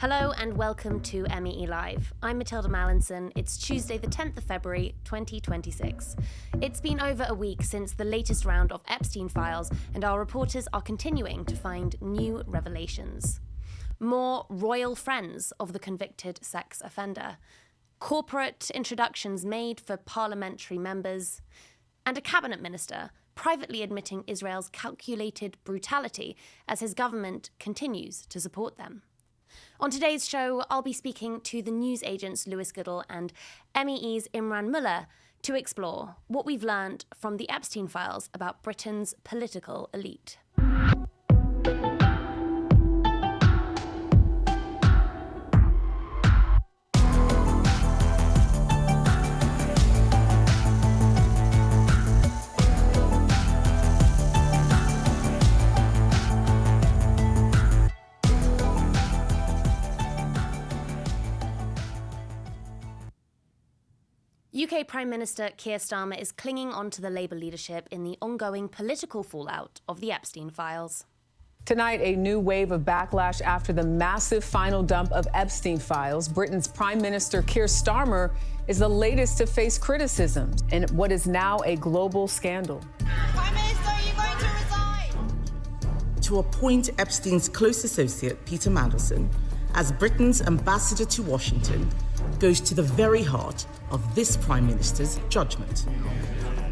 Hello and welcome to MEELive. I'm Matilda Mallinson. It's Tuesday the 10th of February 2026. It's been over a week since the latest round of Epstein Files, and our reporters are continuing to find new revelations. More royal friends of the convicted sex offender, corporate introductions made for parliamentary members, and a cabinet minister privately admitting Israel's calculated brutality as his government continues to support them. On today's show, I'll be speaking to the news agents Goodall and MEE's Imran Mulla to explore what we've learned from the Epstein Files about Britain's political elite. UK Prime Minister Keir Starmer is clinging on to the Labour leadership in the ongoing political fallout of the Epstein Files. Tonight, a new wave of backlash after the massive final dump of Epstein Files. Britain's Prime Minister Keir Starmer is the latest to face criticism in what is now a global scandal. Prime Minister, are you going to resign? To appoint Epstein's close associate, Peter Mandelson, as Britain's ambassador to Washington goes to the very heart of this Prime Minister's judgment.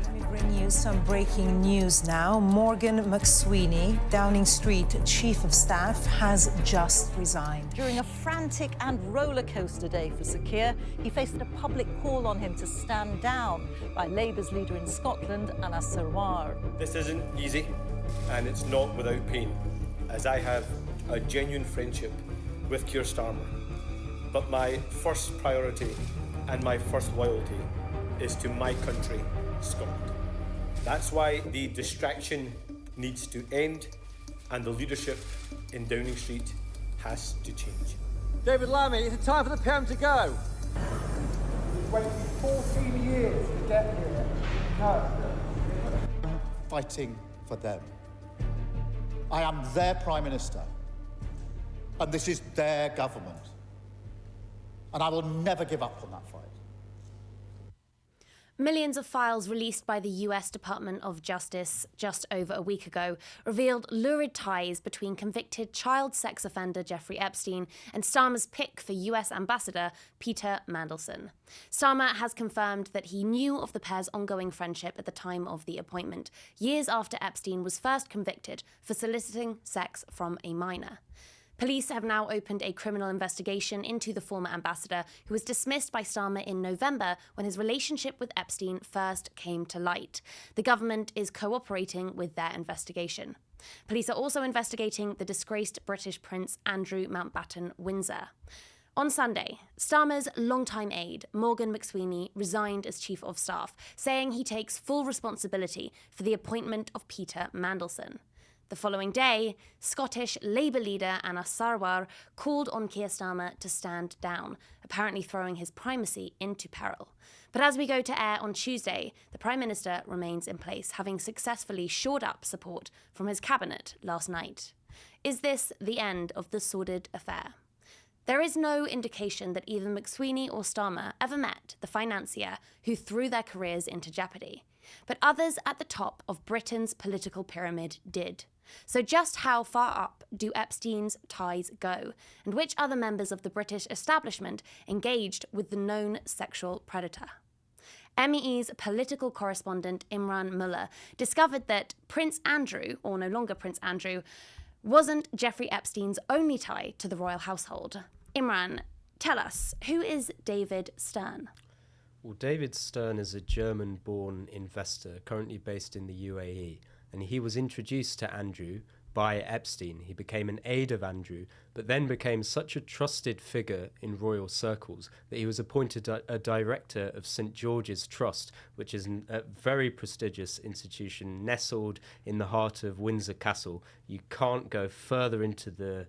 Let me bring you some breaking news now. Morgan McSweeney, Downing Street Chief of Staff, has just resigned. During a frantic and rollercoaster day for Sir Keir, he faced a public call on him to stand down by Labour's leader in Scotland, Anna Sarwar. This isn't easy, and it's not without pain, as I have a genuine friendship with Keir Starmer. But my first priority and my first loyalty is to my country, Scotland. That's why the distraction needs to end and the leadership in Downing Street has to change. David Lammy, it's time for the PM to go. We've waited 14 years to get here. No. I'm fighting for them. I am their Prime Minister, and this is their government. And I will never give up on that fight. Millions of files released by the US Department of Justice just over a week ago revealed lurid ties between convicted child sex offender Jeffrey Epstein and Starmer's pick for US Ambassador Peter Mandelson. Starmer has confirmed that he knew of the pair's ongoing friendship at the time of the appointment, years after Epstein was first convicted for soliciting sex from a minor. Police have now opened a criminal investigation into the former ambassador, who was dismissed by Starmer in November when his relationship with Epstein first came to light. The government is cooperating with their investigation. Police are also investigating the disgraced British Prince Andrew Mountbatten Windsor. On Sunday, Starmer's longtime aide, Morgan McSweeney, resigned as Chief of Staff, saying he takes full responsibility for the appointment of Peter Mandelson. The following day, Scottish Labour leader Anna Sarwar called on Keir Starmer to stand down, apparently throwing his primacy into peril. But as we go to air on Tuesday, the Prime Minister remains in place, having successfully shored up support from his cabinet last night. Is this the end of the sordid affair? There is no indication that either McSweeney or Starmer ever met the financier who threw their careers into jeopardy. But others at the top of Britain's political pyramid did. So just how far up do Epstein's ties go? And which other members of the British establishment engaged with the known sexual predator? MEE's political correspondent Imran Mulla discovered that Prince Andrew, or no longer Prince Andrew, wasn't Jeffrey Epstein's only tie to the royal household. Imran, tell us, who is David Stern? Well, David Stern is a German-born investor currently based in the UAE, and he was introduced to Andrew by Epstein. He became an aide of Andrew, but then became such a trusted figure in royal circles that he was appointed a director of St. George's Trust, which is a very prestigious institution nestled in the heart of Windsor Castle. You can't go further into the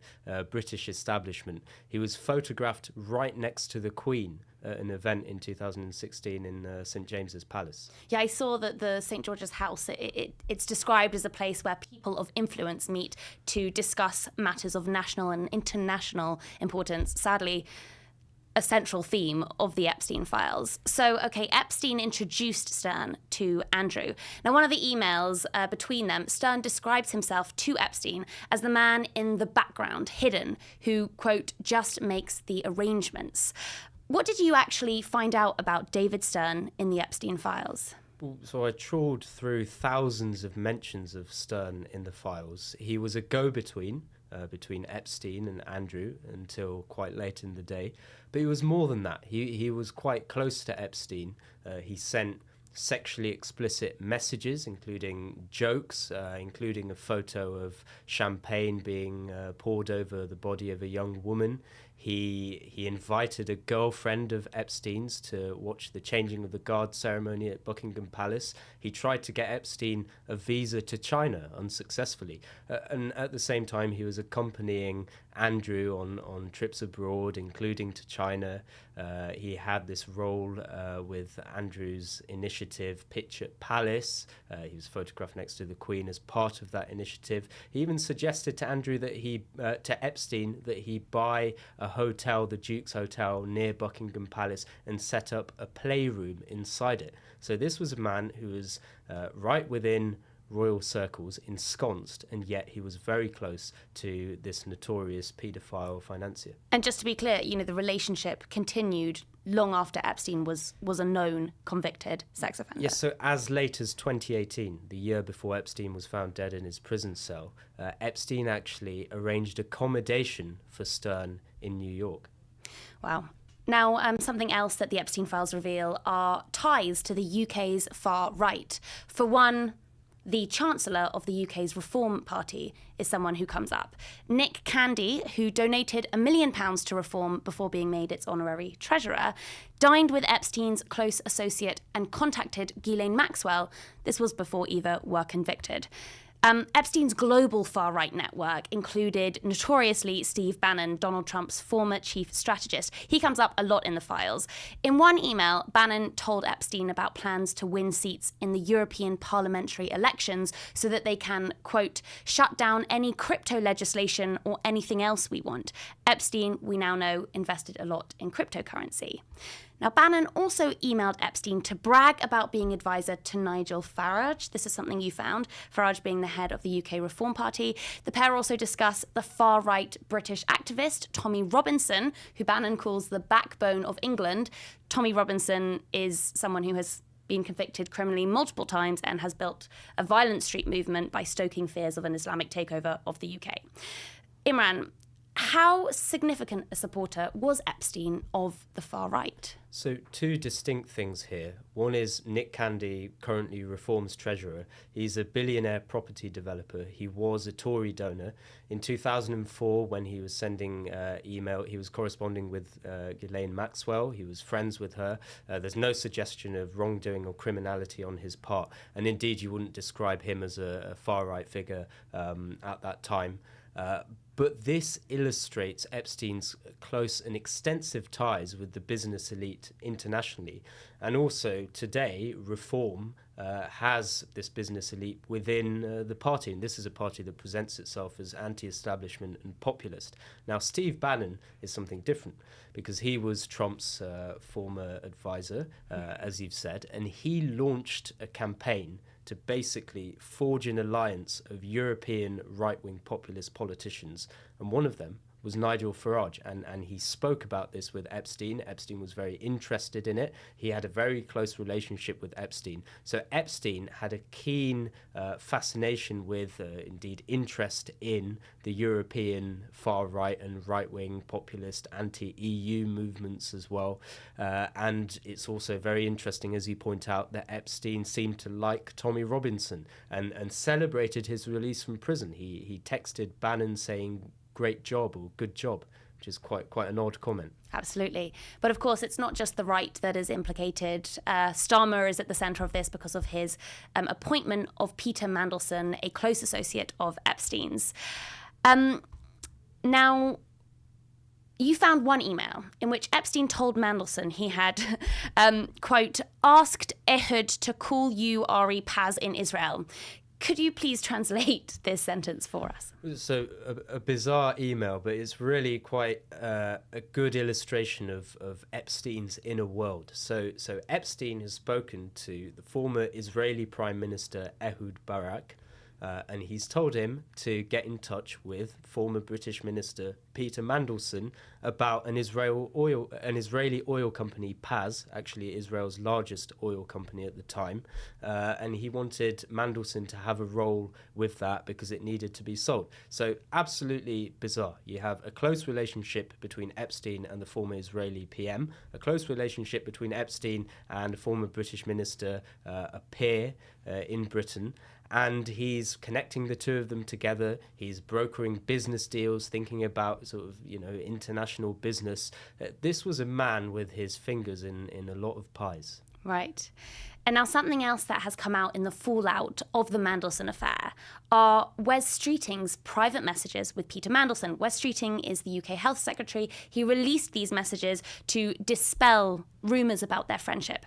British establishment. He was photographed right next to the Queen at an event in 2016 in St James's Palace. Yeah, I saw that the St George's House, it's described as a place where people of influence meet to discuss matters of national and international importance. Sadly, a central theme of the Epstein Files. So, okay, Epstein introduced Stern to Andrew. Now, one of the emails between them, Stern describes himself to Epstein as the man in the background, hidden, who, quote, just makes the arrangements. What did you actually find out about David Stern in the Epstein Files? So I trawled through thousands of mentions of Stern in the files. He was a go-between between Epstein and Andrew until quite late in the day. But he was more than that. He was quite close to Epstein. He sent sexually explicit messages, including jokes, including a photo of champagne being poured over the body of a young woman. He invited a girlfriend of Epstein's to watch the changing of the guard ceremony at Buckingham Palace. He tried to get Epstein a visa to China unsuccessfully. And at the same time, he was accompanying Andrew on trips abroad, including to China. He had this role with Andrew's initiative Pitch at Palace. He was photographed next to the Queen as part of that initiative. He even suggested to Andrew that to Epstein that he buy a hotel, the Duke's Hotel, near Buckingham Palace and set up a playroom inside it. So this was a man who was right within royal circles, ensconced, and yet he was very close to this notorious paedophile financier. And just to be clear, the relationship continued long after Epstein was a known convicted sex offender. Yes, so as late as 2018, the year before Epstein was found dead in his prison cell, Epstein actually arranged accommodation for Stern in New York. Wow. Now, something else that the Epstein Files reveal are ties to the UK's far right. For one, the Chancellor of the UK's Reform Party is someone who comes up. Nick Candy, who donated £1 million to Reform before being made its honorary treasurer, dined with Epstein's close associate and contacted Ghislaine Maxwell. This was before either were convicted. Epstein's global far-right network included, notoriously, Steve Bannon, Donald Trump's former chief strategist. He comes up a lot in the files. In one email, Bannon told Epstein about plans to win seats in the European parliamentary elections so that they can, quote, shut down any crypto legislation or anything else we want. Epstein, we now know, invested a lot in cryptocurrency. Now, Bannon also emailed Epstein to brag about being advisor to Nigel Farage. This is something you found, Farage being the head of the UK Reform Party. The pair also discuss the far-right British activist Tommy Robinson, who Bannon calls the backbone of England. Tommy Robinson is someone who has been convicted criminally multiple times and has built a violent street movement by stoking fears of an Islamic takeover of the UK. Imran, how significant a supporter was Epstein of the far right? So two distinct things here. One is Nick Candy, currently Reform's treasurer. He's a billionaire property developer. He was a Tory donor. In 2004, when he was sending email, he was corresponding with Ghislaine Maxwell. He was friends with her. There's no suggestion of wrongdoing or criminality on his part. And indeed, you wouldn't describe him as a far-right figure at that time. But this illustrates Epstein's close and extensive ties with the business elite internationally. And also today, Reform has this business elite within the party. And this is a party that presents itself as anti-establishment and populist. Now, Steve Bannon is something different because he was Trump's former advisor, as you've said, and he launched a campaign to basically forge an alliance of European right-wing populist politicians. And one of them was Nigel Farage, and he spoke about this with Epstein. Epstein was very interested in it. He had a very close relationship with Epstein. So Epstein had a keen fascination with, indeed, interest in the European far-right and right-wing populist anti-EU movements as well. And it's also very interesting, as you point out, that Epstein seemed to like Tommy Robinson and celebrated his release from prison. He texted Bannon saying, great job or good job, which is quite an odd comment. Absolutely. But of course, it's not just the right that is implicated. Starmer is at the centre of this because of his appointment of Peter Mandelson, a close associate of Epstein's. Now, you found one email in which Epstein told Mandelson he had, quote, asked Ehud to call you Ari Paz in Israel. Could you please translate this sentence for us? So a bizarre email, but it's really quite a good illustration of Epstein's inner world. So Epstein has spoken to the former Israeli Prime Minister Ehud Barak, and he's told him to get in touch with former British Minister Peter Mandelson about an Israeli oil company, Paz, actually Israel's largest oil company at the time, and he wanted Mandelson to have a role with that because it needed to be sold. So absolutely bizarre. You have a close relationship between Epstein and the former Israeli PM, a close relationship between Epstein and a former British minister, a peer in Britain, and he's connecting the two of them together. He's brokering business deals, thinking about sort of, international business. This was a man with his fingers in a lot of pies. Right. And now something else that has come out in the fallout of the Mandelson affair are Wes Streeting's private messages with Peter Mandelson. Wes Streeting is the UK Health Secretary. He released these messages to dispel rumours about their friendship.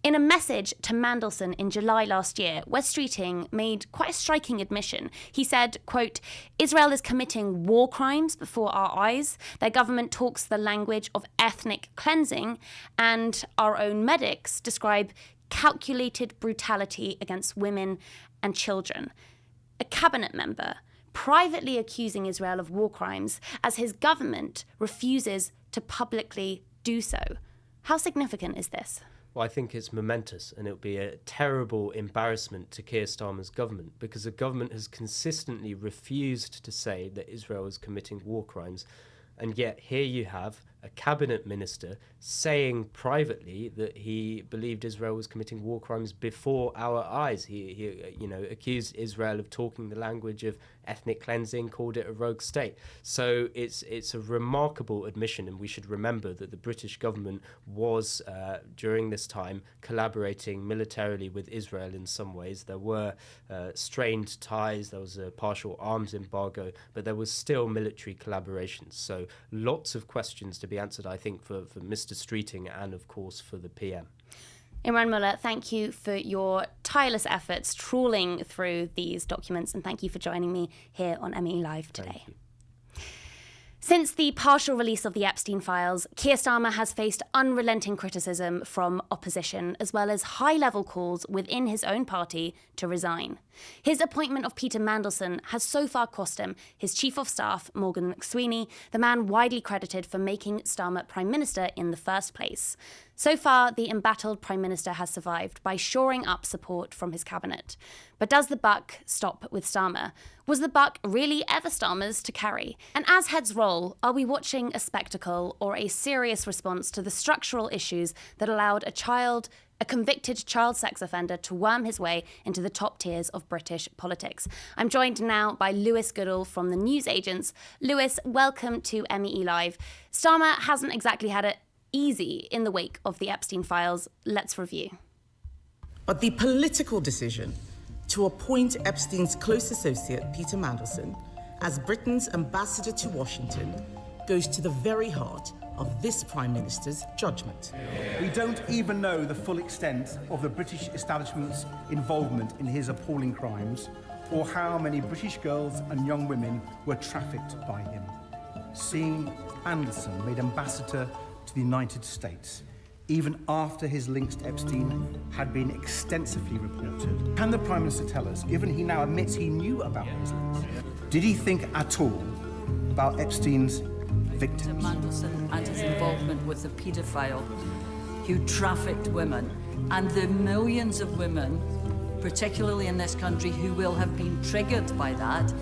In a message to Mandelson in July last year, Wes Streeting made quite a striking admission. He said, quote, Israel is committing war crimes before our eyes. Their government talks the language of ethnic cleansing, and our own medics describe calculated brutality against women and children. A cabinet member privately accusing Israel of war crimes as his government refuses to publicly do so. How significant is this? Well, I think it's momentous, and it'll be a terrible embarrassment to Keir Starmer's government, because the government has consistently refused to say that Israel is committing war crimes. And yet here you have a cabinet minister saying privately that he believed Israel was committing war crimes before our eyes. He accused Israel of talking the language of ethnic cleansing, called it a rogue state. So it's a remarkable admission, and we should remember that the British government was, during this time, collaborating militarily with Israel in some ways. There were strained ties, there was a partial arms embargo, but there was still military collaboration. So lots of questions to be answered, I think, for Mr. Streeting and, of course, for the PM. Imran Mulla, thank you for your tireless efforts trawling through these documents, and thank you for joining me here on MEELive today. Since the partial release of the Epstein Files, Keir Starmer has faced unrelenting criticism from opposition, as well as high-level calls within his own party to resign. His appointment of Peter Mandelson has so far cost him his Chief of Staff, Morgan McSweeney, the man widely credited for making Starmer Prime Minister in the first place. So far, the embattled Prime Minister has survived by shoring up support from his cabinet. But does the buck stop with Starmer? Was the buck really ever Starmer's to carry? And as heads roll, are we watching a spectacle or a serious response to the structural issues that allowed a convicted child sex offender to worm his way into the top tiers of British politics? I'm joined now by Lewis Goodall from the newsagents. Lewis, welcome to MEELive. Starmer hasn't exactly had it easy in the wake of the Epstein Files. Let's review. But the political decision to appoint Epstein's close associate, Peter Mandelson, as Britain's ambassador to Washington goes to the very heart of this Prime Minister's judgment. We don't even know the full extent of the British establishment's involvement in his appalling crimes, or how many British girls and young women were trafficked by him. Seeing Mandelson made ambassador to the United States, even after his links to Epstein had been extensively reported. Can the Prime Minister tell us, given he now admits he knew about his links, did he think at all about Epstein's victims? Mandelson and his involvement with the paedophile who trafficked women, and the millions of women, particularly in this country, who will have been triggered by that.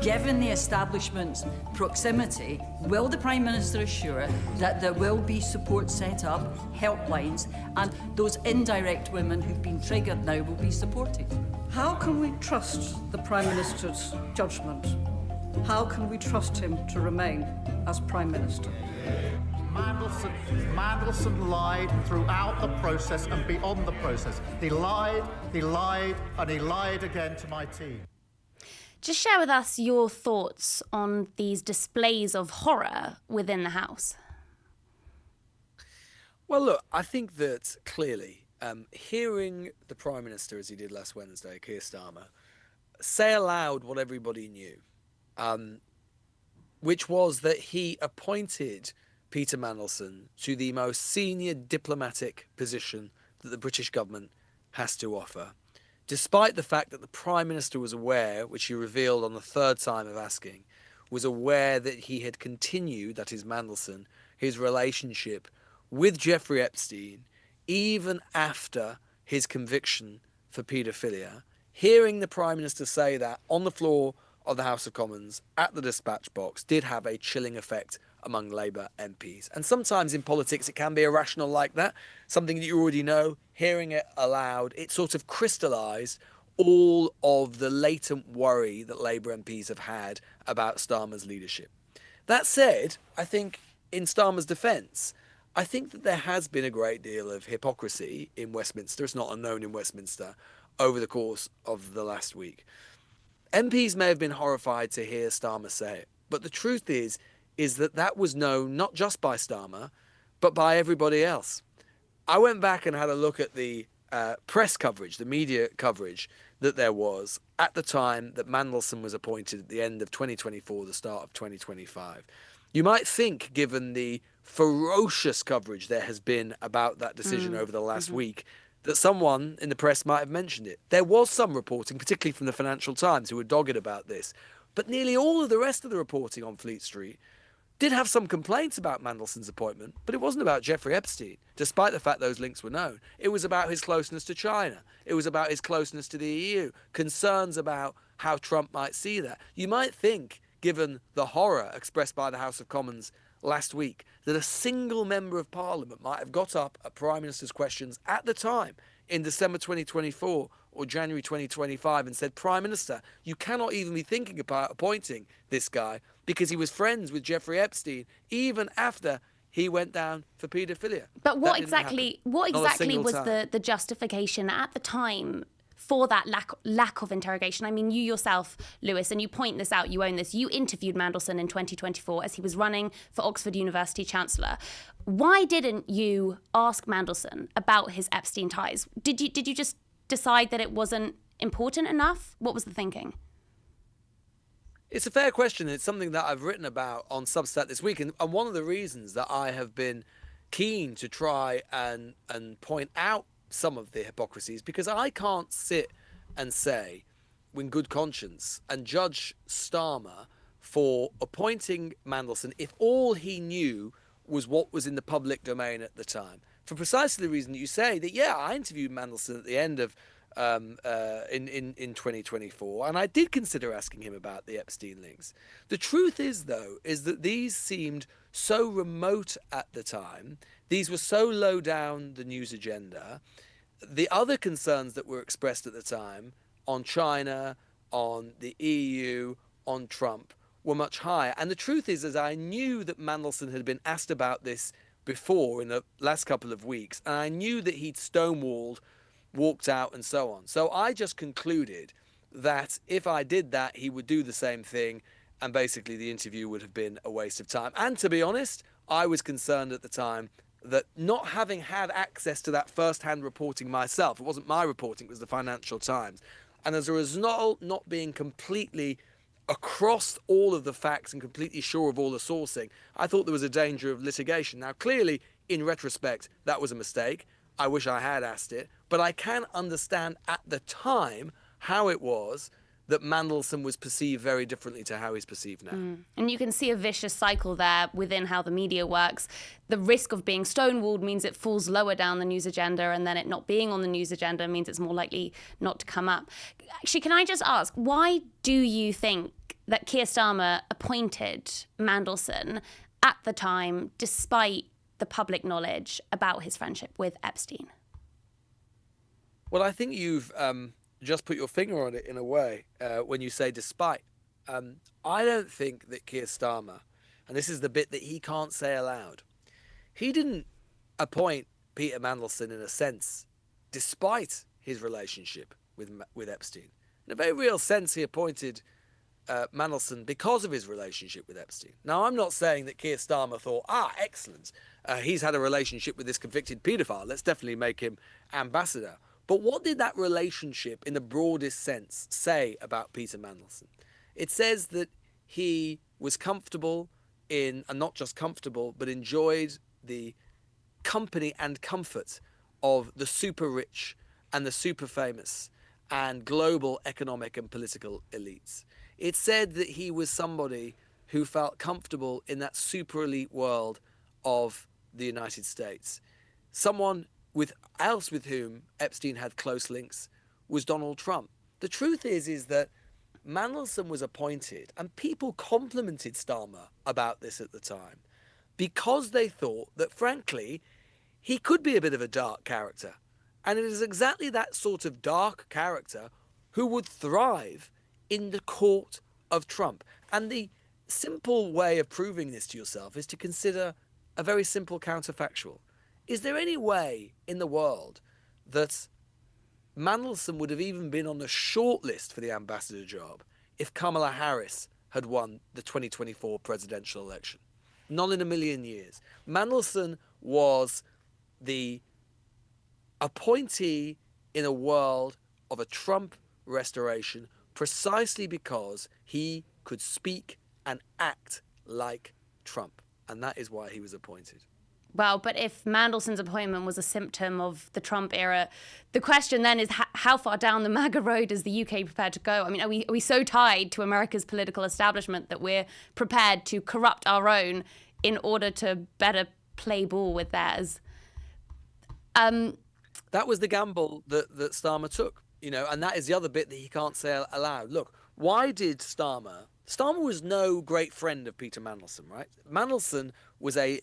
Given the establishment's proximity, will the Prime Minister assure that there will be support set up, helplines, and those indirect women who've been triggered now will be supported? How can we trust the Prime Minister's judgment? How can we trust him to remain as Prime Minister? Mandelson lied throughout the process and beyond the process. He lied, and he lied again to my team. Just share with us your thoughts on these displays of horror within the House. Well, look, I think that clearly hearing the Prime Minister, as he did last Wednesday, Keir Starmer, say aloud what everybody knew, which was that he appointed Peter Mandelson to the most senior diplomatic position that the British government has to offer, despite the fact that the Prime Minister was aware, which he revealed on the third time of asking, was aware that he had continued, that is Mandelson, his relationship with Jeffrey Epstein, even after his conviction for paedophilia. Hearing the Prime Minister say that on the floor of the House of Commons at the dispatch box did have a chilling effect among Labour MPs. And sometimes in politics it can be irrational like that, something that you already know. Hearing it aloud, it sort of crystallised all of the latent worry that Labour MPs have had about Starmer's leadership. That said, I think in Starmer's defence, I think that there has been a great deal of hypocrisy in Westminster. It's not unknown in Westminster over the course of the last week. MPs may have been horrified to hear Starmer say it, but the truth is that was known not just by Starmer, but by everybody else. I went back and had a look at the press coverage, the media coverage that there was at the time that Mandelson was appointed at the end of 2024, the start of 2025. You might think, given the ferocious coverage there has been about that decision over the last week, that someone in the press might have mentioned it. There was some reporting, particularly from the Financial Times, who were dogged about this. But nearly all of the rest of the reporting on Fleet Street did have some complaints about Mandelson's appointment, but it wasn't about Jeffrey Epstein, despite the fact those links were known. It was about his closeness to China. It was about his closeness to the EU, concerns about how Trump might see that. You might think, given the horror expressed by the House of Commons last week, that a single member of Parliament might have got up at Prime Minister's questions at the time in December 2024 or January 2025 and said, Prime Minister, you cannot even be thinking about appointing this guy because he was friends with Jeffrey Epstein even after he went down for paedophilia. But what exactly was the justification at the time for that lack of interrogation? I mean, you yourself, Lewis, and you point this out, you own this, you interviewed Mandelson in 2024 as he was running for Oxford University Chancellor. Why didn't you ask Mandelson about his Epstein ties? Did you just decide that it wasn't important enough? What was the thinking? It's a fair question. It's something that I've written about on Substack this week. And one of the reasons that I have been keen to try and point out some of the hypocrisies, because I can't sit and say with good conscience and judge Starmer for appointing Mandelson if all he knew was what was in the public domain at the time. For precisely the reason that you say that, yeah, I interviewed Mandelson at the end of in 2024, and I did consider asking him about the Epstein links. The truth is, though, is that these seemed so remote at the time. These were so low down the news agenda. The other concerns that were expressed at the time on China, on the EU, on Trump were much higher. And the truth is I knew that Mandelson had been asked about this before in the last couple of weeks, and I knew that he'd stonewalled, walked out, and so on. So I just concluded that if I did that, he would do the same thing, and basically the interview would have been a waste of time. And to be honest, I was concerned at the time that not having had access to that first-hand reporting myself, it wasn't my reporting, it was the Financial Times, and as a result, not being completely across all of the facts and completely sure of all the sourcing, I thought there was a danger of litigation. Now, clearly, in retrospect, that was a mistake. I wish I had asked it, but I can understand at the time how it was that Mandelson was perceived very differently to how he's perceived now. And you can see a vicious cycle there within how the media works. The risk of being stonewalled means it falls lower down the news agenda, and then it not being on the news agenda means it's more likely not to come up. Actually, can I just ask, why do you think that Keir Starmer appointed Mandelson at the time, despite the public knowledge about his friendship with Epstein? Well, I think you've just put your finger on it in a way when you say despite. I don't think that Keir Starmer, and this is the bit that he can't say aloud, he didn't appoint Peter Mandelson in a sense despite his relationship with Epstein. In a very real sense, he appointed Mandelson because of his relationship with Epstein. Now, I'm not saying that Keir Starmer thought, excellent, he's had a relationship with this convicted paedophile, let's definitely make him ambassador. But what did that relationship, in the broadest sense, say about Peter Mandelson? It says that he was comfortable in, and not just comfortable, but enjoyed the company and comfort of the super rich and the super famous and global economic and political elites. It said that he was somebody who felt comfortable in that super elite world of the United States. Someone with whom Epstein had close links was Donald Trump. The truth is that Mandelson was appointed, and people complimented Starmer about this at the time, because they thought that, frankly, he could be a bit of a dark character. And it is exactly that sort of dark character who would thrive in the court of Trump. And the simple way of proving this to yourself is to consider a very simple counterfactual. Is there any way in the world that Mandelson would have even been on the short list for the ambassador job if Kamala Harris had won the 2024 presidential election? Not in a million years. Mandelson was the appointee in a world of a Trump restoration precisely because he could speak and act like Trump. And that is why he was appointed. Well, but if Mandelson's appointment was a symptom of the Trump era, the question then is how far down the MAGA road is the UK prepared to go? I mean, are we so tied to America's political establishment that we're prepared to corrupt our own in order to better play ball with theirs? That was the gamble that Starmer took, and that is the other bit that he can't say aloud. Look, why did Starmer was no great friend of Peter Mandelson, right? Mandelson was a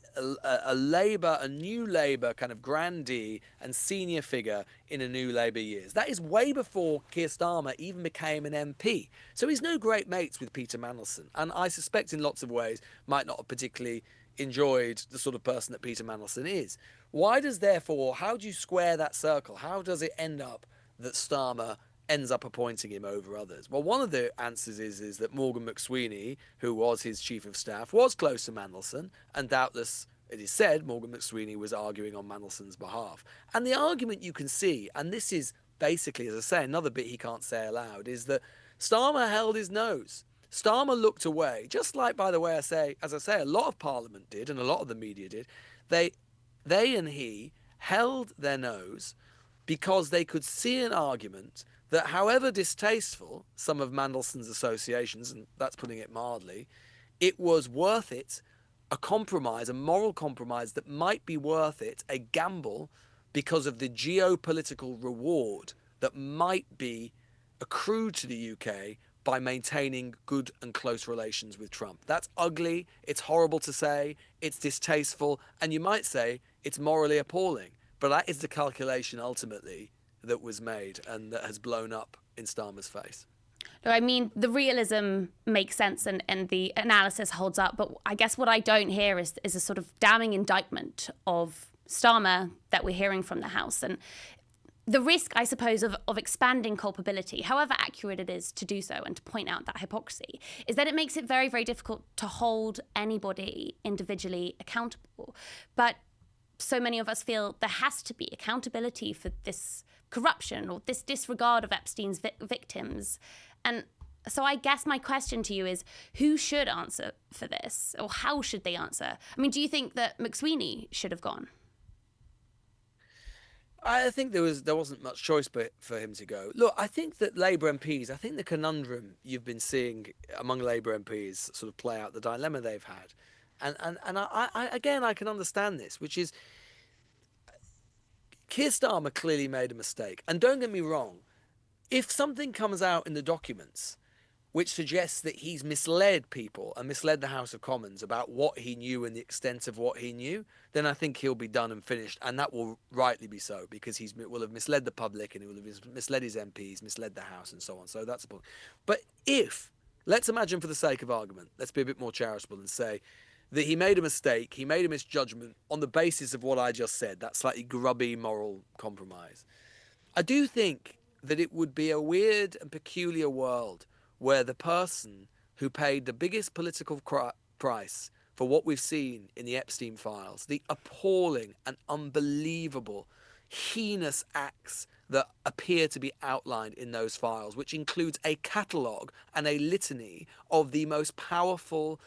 new Labour kind of grandee and senior figure in a new Labour years. That is way before Keir Starmer even became an MP. So he's no great mates with Peter Mandelson. And I suspect in lots of ways might not have particularly enjoyed the sort of person that Peter Mandelson is. How do you square that circle? How does it end up that Starmer ends up appointing him over others? Well, one of the answers is that Morgan McSweeney, who was his chief of staff, was close to Mandelson, and doubtless, it is said, Morgan McSweeney was arguing on Mandelson's behalf. And the argument you can see, and this is basically, as I say, another bit he can't say aloud, is that Starmer held his nose. Starmer looked away, just like, by the way, as I say, a lot of Parliament did, and a lot of the media did. They and he held their nose because they could see an argument that, however distasteful some of Mandelson's associations, and that's putting it mildly, it was worth it, a compromise, a moral compromise that might be worth it, a gamble, because of the geopolitical reward that might be accrued to the UK by maintaining good and close relations with Trump. That's ugly, it's horrible to say, it's distasteful, and you might say it's morally appalling. But that is the calculation ultimately that was made and that has blown up in Starmer's face. I mean, the realism makes sense and the analysis holds up, but I guess what I don't hear is a sort of damning indictment of Starmer that we're hearing from the House. And the risk, I suppose, of expanding culpability, however accurate it is to do so and to point out that hypocrisy, is that it makes it very, very difficult to hold anybody individually accountable. But so many of us feel there has to be accountability for this corruption or this disregard of Epstein's victims. And so I guess my question to you is, who should answer for this? Or how should they answer? I mean, do you think that McSweeney should have gone? I think there wasn't much choice for him to go. Look, I think that Labour MPs, I think the conundrum you've been seeing among Labour MPs sort of play out, the dilemma they've had. And I can understand this, which is Keir Starmer clearly made a mistake. And don't get me wrong, if something comes out in the documents which suggests that he's misled people and misled the House of Commons about what he knew and the extent of what he knew, then I think he'll be done and finished. And that will rightly be so, because he will have misled the public and he will have misled his MPs, misled the House and so on. So that's the point. But let's imagine for the sake of argument, let's be a bit more charitable and say that he made a mistake, he made a misjudgment on the basis of what I just said, that slightly grubby moral compromise. I do think that it would be a weird and peculiar world where the person who paid the biggest political price for what we've seen in the Epstein Files, the appalling and unbelievable, heinous acts that appear to be outlined in those files, which includes a catalogue and a litany of the most powerful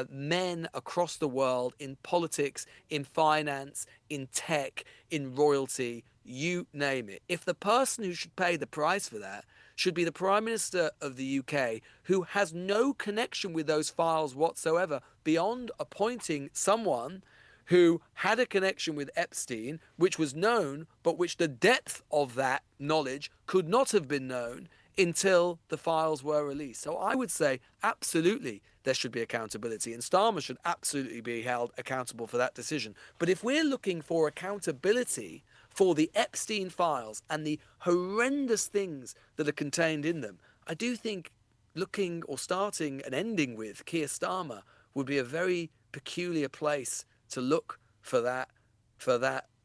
men across the world in politics, in finance, in tech, in royalty, you name it. If the person who should pay the price for that should be the Prime Minister of the UK, who has no connection with those files whatsoever, beyond appointing someone who had a connection with Epstein, which was known, but which the depth of that knowledge could not have been known until the files were released. So I would say absolutely there should be accountability, and Starmer should absolutely be held accountable for that decision. But if we're looking for accountability for the Epstein Files and the horrendous things that are contained in them, I do think looking or starting and ending with Keir Starmer would be a very peculiar place to look for that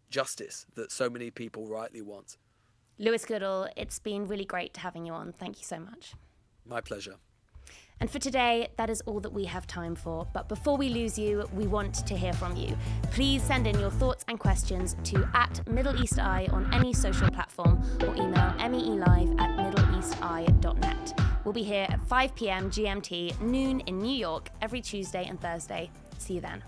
justice that so many people rightly want. Lewis Goodall, it's been really great having you on. Thank you so much. My pleasure. And for today, that is all that we have time for. But before we lose you, we want to hear from you. Please send in your thoughts and questions to @MiddleEastEye on any social platform, or email meelive@middleeasteye.net. We'll be here at 5 p.m. GMT, noon in New York, every Tuesday and Thursday. See you then.